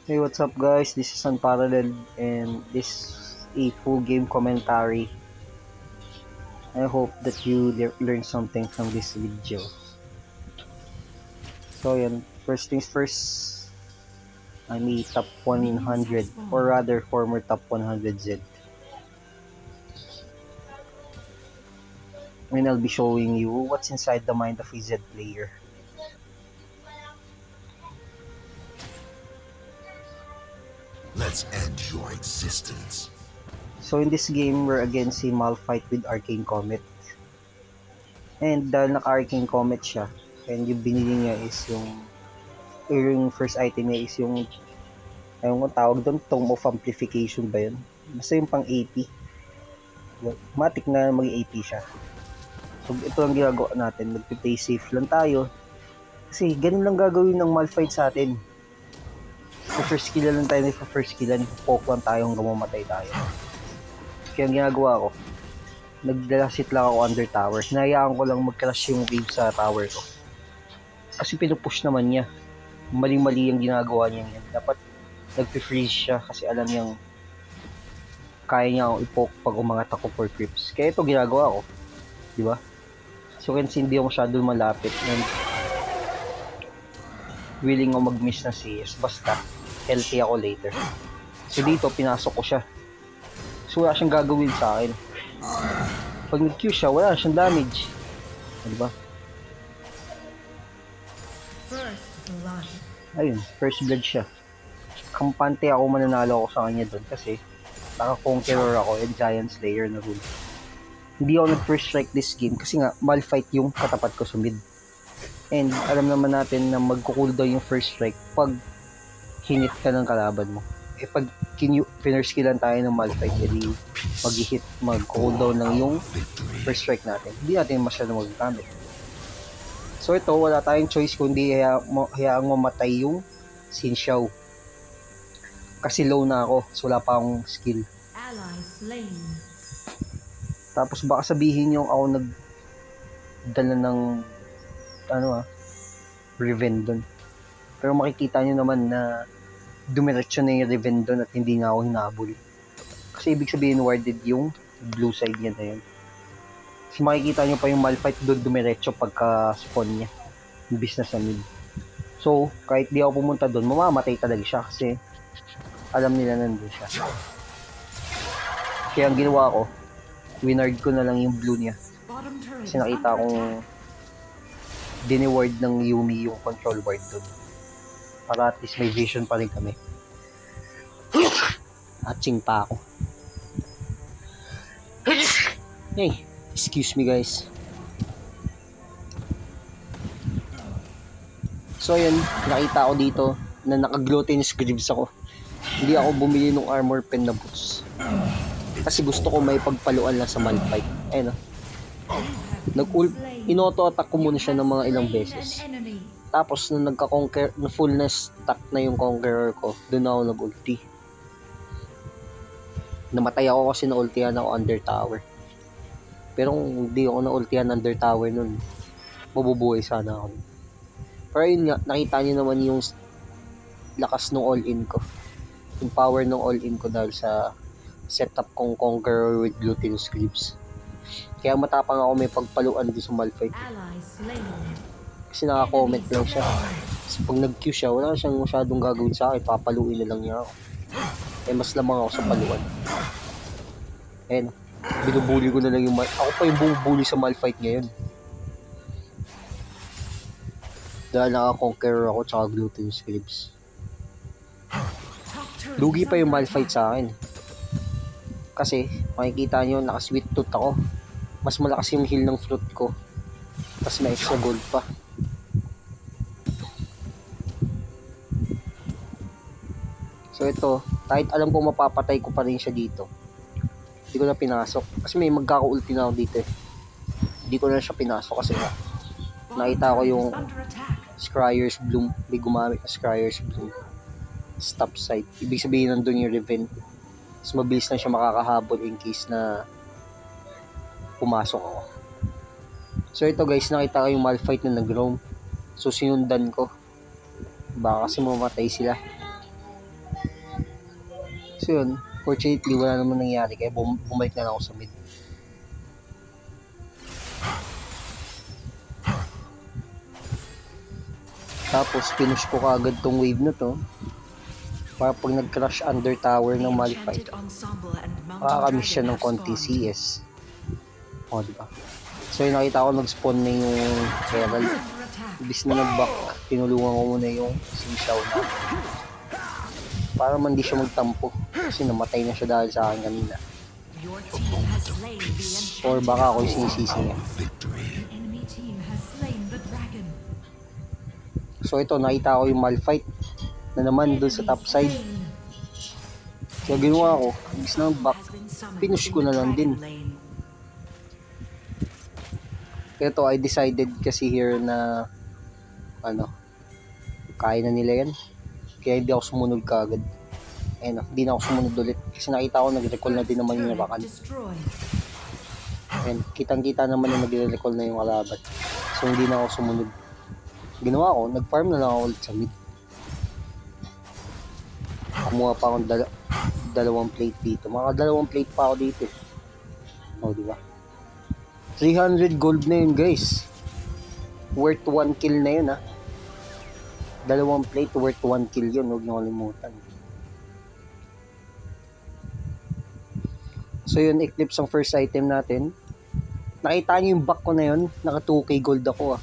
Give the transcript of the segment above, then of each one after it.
Hey, what's up guys? This is Unparalleled and this is a full game commentary. I hope that you learn something from this video. So yan, first things first, I'm a top 100 or rather former top 100 Z. And I'll be showing you what's inside the mind of a Z player. Let's end your existence. So in this game, we're against a Malphite with Arcane Comet. And dahil naka-Arcane Comet siya, and yung binili niya is yung first item niya is yung ayun ko tawag doon, Tome of Amplification ba yun? Basta yung pang AP. Matik na mag-AP siya. So ito ang ginagawa natin, magpi-play safe lang tayo. Kasi ganun lang gagawin ng Malphite sa atin. Sa first kill lang tayo, sa first kill lang, poke lang tayo hanggang mamatay tayo. Kaya ang ginagawa ko, nagdalasit lang ako under tower. Hinayaan ko lang mag-crash yung wave sa tower ko. Kasi pinupush naman niya. Mali-mali yung ginagawa niya yan. Dapat nagpi-freeze siya kasi alam niyang kaya niya akong i-poke pag umangat ako for creeps. Kaya ito ginagawa ko. Di ba? So kasi hindi ako masyado malapit and willing ako mag-miss na CS. Basta healthy ako later. So dito pinasok ko siya. So wala siyang gagawin sa akin. Pag nag-Q siya, wala siyang damage. Diba? Ayun, first blood siya. Kampante ako, mananalo ako sa kanya doon kasi naka-conqueror ako and giant slayer na rule. Hindi ako nag-first strike this game kasi nga Malphite yung katapat ko sa mid. And alam naman natin na magko-cooldown yung first strike pag hinit ka ng kalaban mo. Eh pag first killan tayo ng Malphite, edi mag-hit, mag-cooldown lang yung first strike natin. Hindi natin masyado magagamit. So ito, wala tayong choice kundi hayaang mamatay yung Xin Xiao. Kasi low na ako, so wala pa akong skill. Tapos baka sabihin nyo ako nagdala ng Riven doon. Pero makikita nyo naman na dumiretso na yung Riven doon at hindi nga ako hinabol. Kasi ibig sabihin warded yung blue side niya na yun. Kasi makikita nyo pa yung Malphite doon dumiretso pagka spawn niya. Imbis na sa mid. So, kahit di ako pumunta doon, mamamatay talaga siya kasi alam nila nandun siya. Kaya ang ginawa ko, winard ko na lang yung blue niya. Kasi nakita kong dini-ward ng Yuumi yung control ward doon. Para at least may vision pa rin kami. Atching pa ako. Hey, excuse me guys. So yun, nakita ko dito na naka-glutinous greaves ako. Hindi ako bumili ng armor pen na boots. Kasi gusto ko may pagpaluan lang sa Malphite. Ayun inoto-attack ko muna siya ng mga ilang beses. Tapos nung nagka-conquer, na full na stack na yung conqueror ko, doon ako nag-ulti. Namatay ako kasi na-ultihan ako under tower. Pero kung hindi ako na-ultihan under tower nun, mabubuhay sana ako. Pero yun nga, nakita nyo naman yung lakas ng all-in ko. Yung power ng all-in ko dahil sa setup kong conqueror with glutinous greaves. Kaya matapang ako may pagpaluan din sa Malphite. Kasi naka-comment lang siya. Kasi pag nag-Q siya, wala siyang masyadong gagawin sa akin. Papaluin na lang niya ako. Eh mas lamang ako sa paluan. Ayan. Binubuli ko na lang yung ako pa yung bumubuli sa Malphite ngayon. Dahil naka-conqueror ako tsaka glutinous greaves. Lugi pa yung Malphite sa akin. Kasi makikita nyo naka-sweet tooth ako. Mas malakas yung heal ng fruit ko. Tapos may extra gold pa. So ito, kahit alam ko mapapatay ko pa rin siya dito, hindi ko na pinasok. Kasi may magkaka-ulti na ako dito eh. Hindi ko na siya pinasok kasi nakita ko yung Scryer's Bloom. May gumamit na Scryer's Bloom. Stop sight. Ibig sabihin nandun yung Riven. Mas mabilis na siya makakahabol in case na pumasok ako. So ito guys, nakita ko yung Malphite na nag-roam. So sinundan ko. Baka kasi mamatay sila. So yun, fortunately wala naman nangyari kaya bumalik na lang ako sa mid. Tapos pinush ko kaagad tong wave na to para pag nag-crash under tower ng Malphite, makakamiss siya ng konti CS. O, diba? So yun, nakita ko nag-spawn na yung Herald. Ibis na nag-back, tinulungan ko muna yung Xingqiao na para man di siya magtampo kasi namatay na siya dahil sa akin kanina. Or baka ako yung sinisisi niya. So ito, nakita ko yung Malphite na naman doon sa top side. Kaya ginawa ko, ibis na back, pinush ko na lang din. Ito, I decided kasi here na kaya na nila yan. Kaya hindi ako sumunod kaagad. Ayun, hindi na ako sumunod ulit. Kasi nakita ko nag-recall na din naman yung Rakan. Ayun, kitang-kita naman na nag-recall na yung kalaban. So hindi na ako sumunod. Ginawa ko, nag-farm na lang ako ulit sa mid. Kumuha pa akong dalawang plate dito. Mga dalawang plate pa ako dito. O, diba? 300 gold na yun, guys. Worth 1 kill na yun, ha. Dalawang plate worth 1 kill yun. Huwag nyo kalimutan. So yun, Eclipse ang first item natin. Nakita nyo yung back ko na yun. Naka 2k gold ako,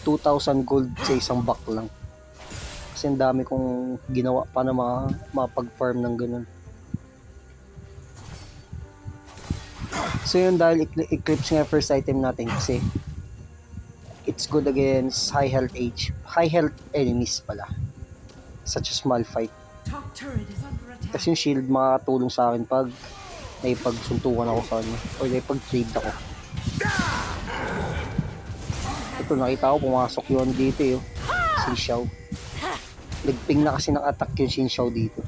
2,000 gold sa isang back lang. Kasi ang dami kong ginawa para mapag-farm ng ganun. So yun, dahil Eclipse nga first item natin kasi it's good against high health enemies pala, such as Malphite. Kasi yung shield makakatulong sa akin pag naipagsuntukan ako sa kanya o naipag-trade ako. Ito, nakita ko pumasok yun dito yung Xingqiao. Nagping na kasi naka-attack yung Xingqiao dito.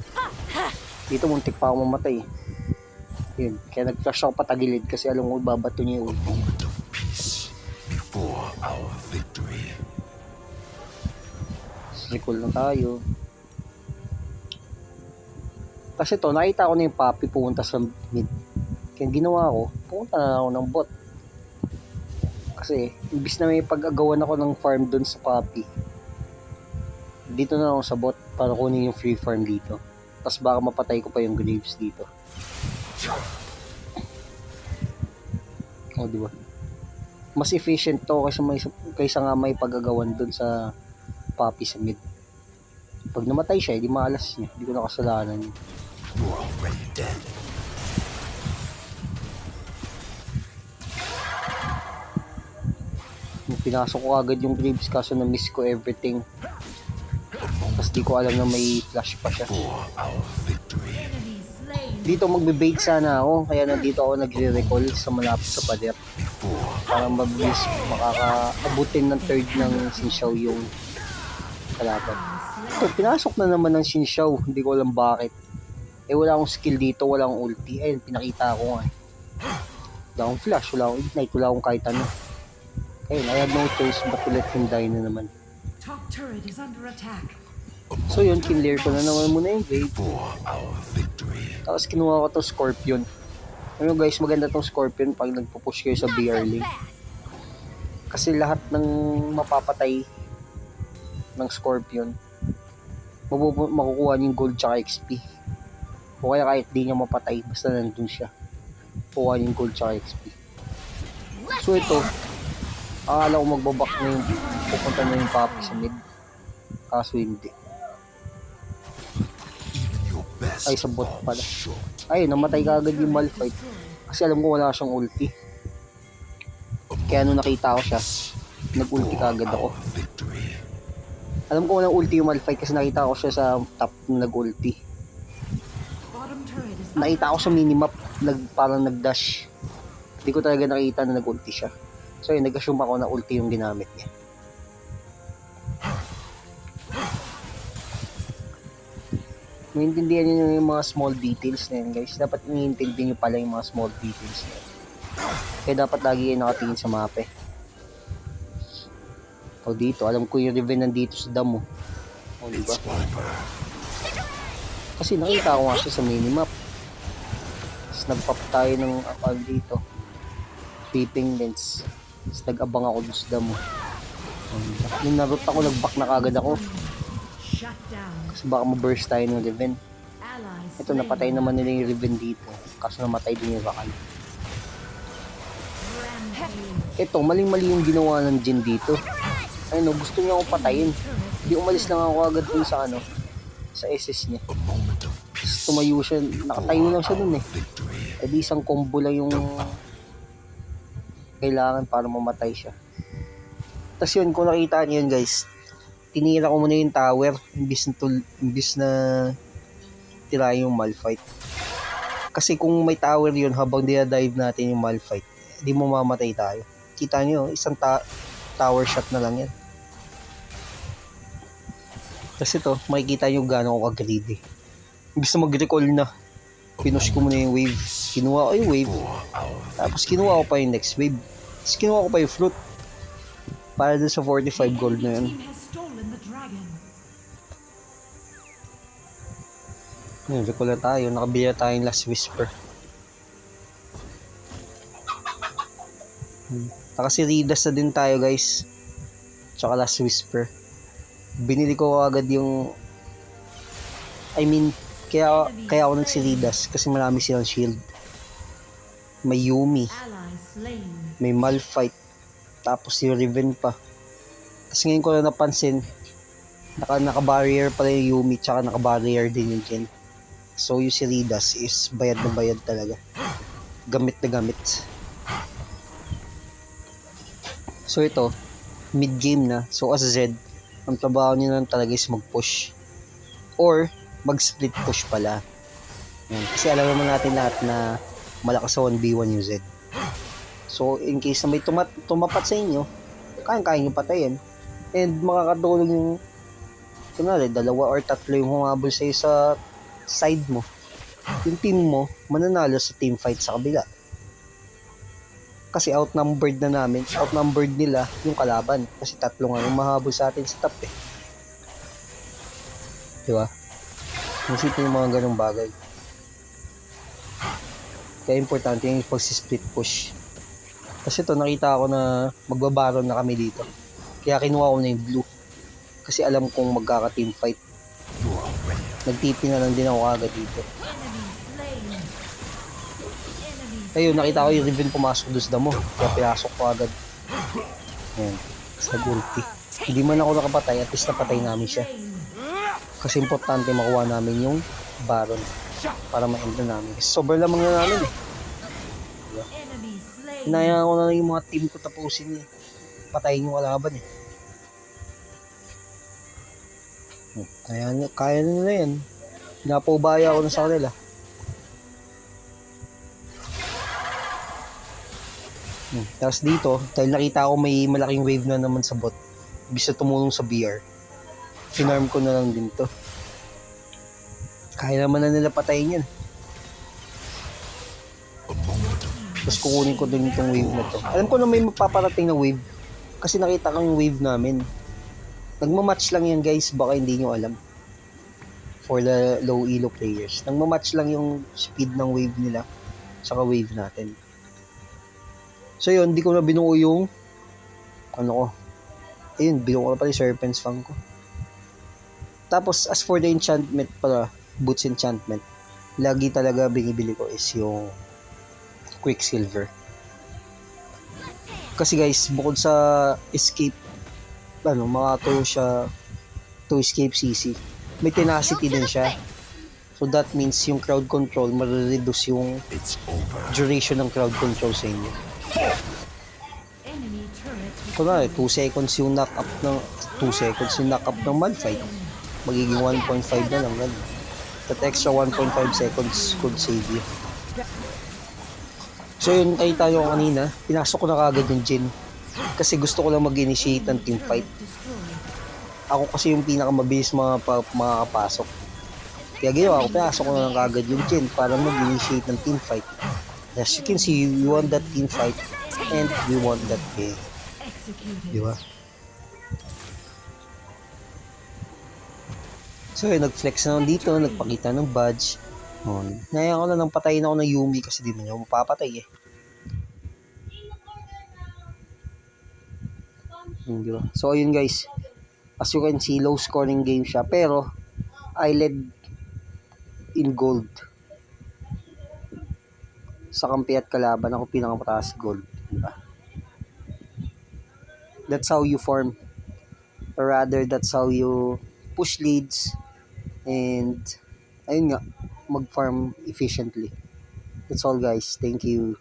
Dito muntik pa ako mamatay. Yun, kaya nag-flash ako patagilid kasi alam ko babato niya yung ulti. For our victory. Recall na tayo. Kasi ito, nakita ko na yung Poppy pumunta sa mid. Kaya ginawa ko, pumunta na ako ng bot. Kasi, imbis na may pag-agawan ako ng farm dun sa Poppy, dito na ako sa bot para kunin yung free farm dito. Tapos baka mapatay ko pa yung Graves dito. O, diba? Mas efficient to kaysa nga may pag-agawan dun sa Poppy sa mid. Pag namatay siya, hindi maalas niya. Hindi ko nakasalanan yun. You're already dead. Pinasok ko agad yung Graves kaso na-miss ko everything. Tapos di ko alam na may flash pa siya. For our victory. Dito magbe-bait sana ako, kaya nandito ako nagre-recall sa malapit sa pader. Para mabilis makakaabutin ng third ng Xingqiao yung kalaban. Ito, pinasok na naman ng Xingqiao, hindi ko alam bakit. Wala akong skill dito, wala akong ulti. Ayun, pinakita ko nga. Wala akong flash, wala akong ignite, wala akong kahit ano. Ayun, I had no choice but to let him die na naman. So yun, kinlear ko na naman muna yung wave. For our victory. Tapos kinuha ko to Scorpion. Ano guys, maganda tong Scorpion pag nagpo-push kayo sa BR lane. Kasi lahat ng mapapatay ng Scorpion, makukuha niyo yung gold tsaka XP. O kaya kahit di niya mapatay, basta nandun siya, kukuha niyo yung gold tsaka XP. So ito, akala ko magbabak na yung pupunta na yung Poppy sa mid. Kaso hindi. Ay, sa bot pala. Ay, namatay kagad yung Malphite. Kasi alam ko wala siyang ulti. Kaya nung nakita ko siya, nag-ulti kagad ako. Alam ko walang ulti yung Malphite kasi nakita ko siya sa top na nag-ulti. Nakita ko sa minimap, parang nag-dash. Hindi ko talaga nakita na nag-ulti siya. So yun, nag-assume ako na ulti yung ginamit niya. Maintindihan nyo yung mga small details na yun, guys. Dapat iniintindi nyo pala yung mga small details na yun. Kaya dapat lagi kayo nakatingin sa map eh. O dito, alam ko yung Riven nandito sa damo. O diba? Kasi nakita ko nga siya sa minimap. Tapos nag-pop tayo ng apal dito. Sweeping lens. Tapos nag-abang ako doon sa damo. Nung narot ako, nag-back na kagad ako. Shut down. Kasi baka ma-burst tayo ng Riven. Allies Ito, napatay naman nila yung Riven dito. Kaso namatay din yung Rakan. Ito, maling-mali yung ginawa ng Jhin dito. Ayun, gusto niya akong patayin. Hindi umalis lang ako agad dun sa ano, sa SS niya. A moment of Tapos peace. tumayo siya, nakatayo lang siya dun eh. Victory. E di isang combo lang yung kailangan para mamatay siya. Tapos yun, kung nakita niyo yun guys, tinira ko muna yung tower imbis na tirahin yung Malphite. Kasi kung may tower yun habang dinadive natin yung Malphite, di mo mamatay tayo. Kita niyo, isang tower shot na lang yan. Kasi ito, makikita nyo gano'n ako ka-greedy. Imbis na mag-recall na, pinush ko muna yung wave. Kinuha ko yung wave. Tapos kinuha ko pa yung next wave. Tapos kinuha ko pa yung fruit. Para dun sa 45 gold na yun. team has stolen the dragon. Yun, recall na tayo. Nakabili na tayong Last Whisper. Nakasiridas na din tayo guys. Tsaka Last Whisper. Binili ko agad yung kaya ako nagsiridas kasi marami silang shield. May Yumi, Allies slain. may Malphite, tapos yung Riven pa. Tapos ngayon ko na napansin, naka-barrier pala yung Yumi, tsaka naka-barrier din yung Jhin. So yung Siridas is bayad na bayad talaga. Gamit na gamit. So ito, mid-game na. So as Zed, ang trabaho niya lang talaga is mag-push. Or, mag-split push pala. Yan. Kasi alam naman natin lahat na malakas sa 1v1 yung Zed. So, in case na may tumapat sa inyo, kaya nyo patayin. And makakatulong yung kunwari, 2 or 3 yung humabol sa'yo sa side mo. Yung team mo, mananalo sa team fight sa kabila. Kasi outnumbered nila yung kalaban. Kasi 3 nga yung mahabol sa atin sa top eh. Diba? Nasipin yung mga ganong bagay. Kaya importante yung pag-split push. Kasi ito nakita ko na magbabaron na kami dito. Kaya kinuha ko na yung blue. Kasi alam kong magkaka-team fight. Nagtipi na lang din ako agad dito. Ayun, nakita ko yung Riven pumasok doon sa damo. Kaya pinasok ko agad. Ayan. Tapos nag-ulti. Hindi man ako nakapatay, at least napatay namin siya. Kasi importante makuha namin yung Baron. Para ma-end na namin. Kasi sobrang lamang na namin eh. Diba? Hinayaan ko na lang yung mga team ko tapusin eh. Patayin yung kalaban eh. Kaya nila yan. Pinapaubaya ako na sa kanila. Tapos dito, dahil nakita ko may malaking wave na naman sa bot, bisa tumulong sa BR, finarm ko na lang din to. Kaya naman na nila patayin yan. Tapos kukunin ko din itong wave na to. Alam ko na may mapaparating na wave, kasi nakita ko yung wave namin. Nagmamatch lang yan guys, baka hindi nyo alam. For the low elo players, nagmamatch lang yung speed ng wave nila saka wave natin. So yun, di ko na binuo yung ayun, binuo ko na pala yung Serpent's Fang ko. Tapos as for the enchantment pala, boots enchantment, lagi talaga binibili ko is yung Quicksilver. Kasi guys, bukod sa escape, makatulong siya to escape CC, may tenacity din siya. So that means yung crowd control, ma-reduce yung duration ng crowd control sa inyo. Kunwari, 2 seconds yung knock-up ng Malphite. Magiging 1.5 na lang. Ganun. That extra 1.5 seconds could save you. So yun, nakita nyo kanina, pinasok ko na kagad yung Jhin. Kasi gusto ko lang mag-initiate ng team fight. Ako kasi yung pinakamabilis makakapasok. Kaya ginawa ko, pinasok ko na lang kagad yung Jhin para mag-initiate ng team fight. As you can see, we won that team fight and we won that game. Diba? So yun, nag-flex na ako dito, nagpakita ng badge. Oh, naya ko na nang patayin ako ng Yumi kasi di man niya ako mapapatay eh. Di ba? So ayun guys, as you can see, low scoring game siya, pero I led in gold. Sa kampi at kalaban, ako pinakamataas gold. Diba? That's how you farm. Or rather, that's how you push leads. And, ayun nga, mag-farm efficiently. That's all guys. Thank you.